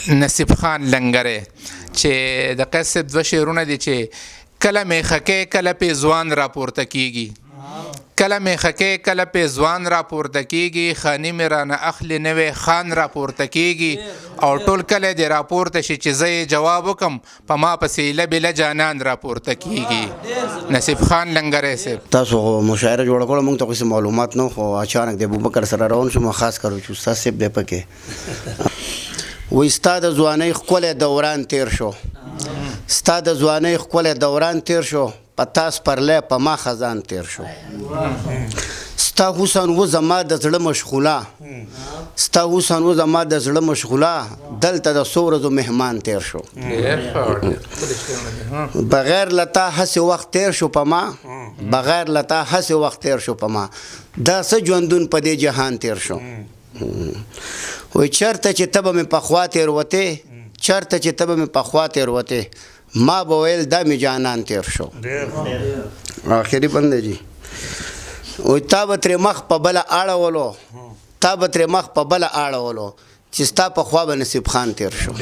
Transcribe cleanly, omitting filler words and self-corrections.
نصیب خان لنګری چې د قیس صاحب دوه شعرونه دي چې کله میخکې کله پیزوان راپورته کیږي کله میخکې کله پیزوان راپورته کیږي خاني مې رانه اخلي نوی خان راپورته کیږي او ټول کله دې راپورته شي چې زه یې جواب وکم په ما پسې لبې له جانان راپورته کیږي نصیب خان لنګری صاحب تاسو مشاعره جوړه کړه موږ ته کوم معلومات نه خو اچانک د ابوبکر سره روان شوم خاص کړو چې استاد صاحب دی پکې وای ستا د ځوانۍ ښکلی دوران تیر شو ستا د ځوانۍ ښکلی دوران تیر شو په تاس پرلی په ما خزان تیر شو ستا حسن و زما د زړه مشغوله ستا حسن و زما د زړه مشغوله دلته د څو ورځو مهمان تیر شو بغیر لتا هسې وخت تیر شو په ما بغیر لتا هسې وخت تیر شو په ما دا څه ژوندون په دې جهان تیر شو وای چرته چې ته به مې پخوا تېروتې چرته چې ته به مې پخوا تېروتې ما به ویل دا مې جانان تیر شو آخري بند دی جی وای تا به ترې مخ په بله اړولو تا به ترې مخ په بله اړولو چې ستا پخوا به نصیب خان تیر شو